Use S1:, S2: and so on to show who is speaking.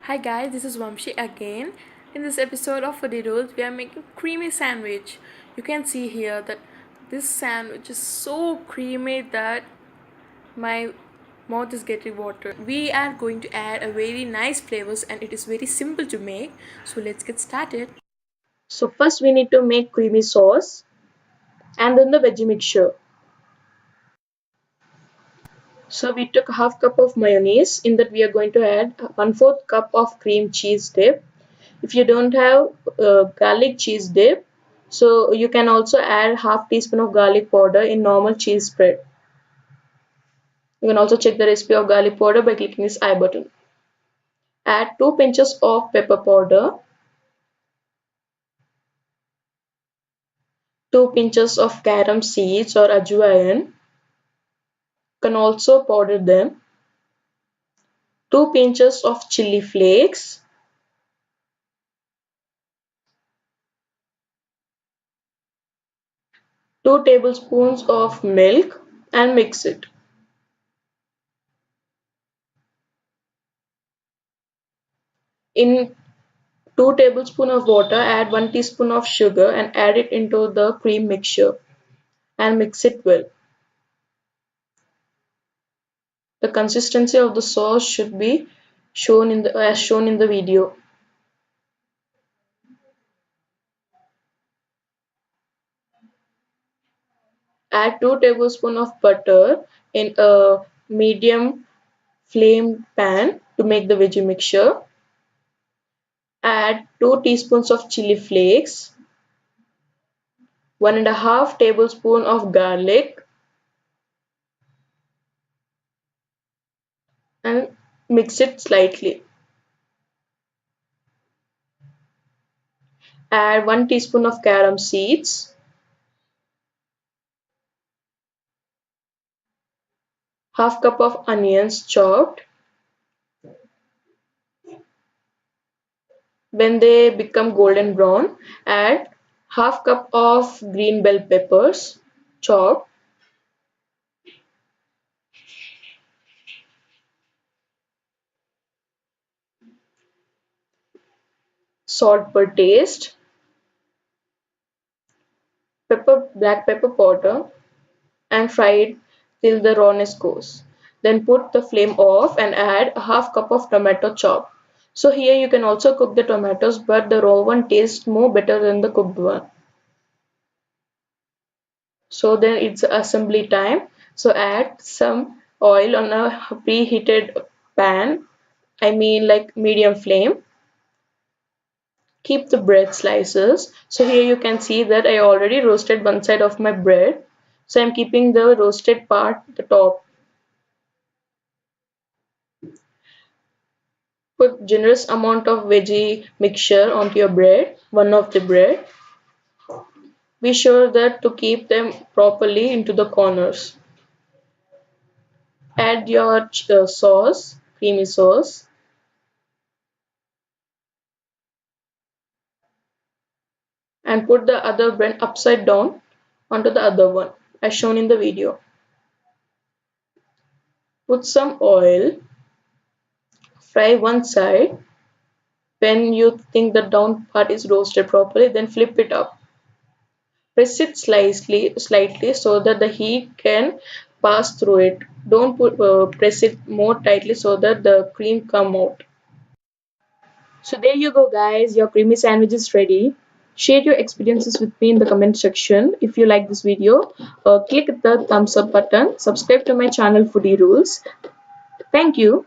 S1: Hi guys, this is Vamshi again. In this episode of Foodie Rules, we are making creamy sandwich. You can see here that this sandwich is so creamy that my mouth is getting water. We are going to add a very nice flavors and it is very simple to make. So let's get started.
S2: So first we need to make creamy sauce and then the veggie mixture. So we took half cup of mayonnaise. In that we are going to add 1/4 cup of cream cheese dip. If you don't have garlic cheese dip, so you can also add half teaspoon of garlic powder in normal cheese spread. You can also check the recipe of garlic powder by clicking this I button. Add 2 pinches of pepper powder, 2 pinches of carom seeds or ajiwain. Can also powder them. 2 pinches of chilli flakes, 2 tablespoons of milk and mix it. In 2 tablespoons of water, add 1 teaspoon of sugar and add it into the cream mixture and mix it well. The consistency of the sauce should be shown in the as shown in the video. Add 2 tablespoons of butter in a medium flame pan to make the veggie mixture. Add 2 teaspoons of chili flakes, 1 1/2 tablespoon of garlic and mix it slightly. Add 1 teaspoon of carom seeds, half cup of onions chopped. When they become golden brown, add half cup of green bell peppers chopped, salt per taste, black pepper powder, and fry it till the rawness goes. Then put the flame off and add a half cup of tomato chop. So here you can also cook the tomatoes, but the raw one tastes more better than the cooked one. So then it's assembly time. So add some oil on a preheated pan, I mean like medium flame. Keep the bread slices. So here you can see that I already roasted one side of my bread. So I'm keeping the roasted part at the top. Put generous amount of veggie mixture onto your bread, one of the bread. Be sure that to keep them properly into the corners. Add your sauce, creamy sauce, and put the other bread upside down onto the other one as shown in the video. Put some oil, fry one side. When you think the down part is roasted properly, then flip it up. Press it slightly so that the heat can pass through it. Don't press it more tightly so that the cream come out. So there you go guys, your creamy sandwich is ready. Share your experiences with me in the comment section. If you like this video, click the thumbs up button. Subscribe to my channel Foodie Rules. Thank you.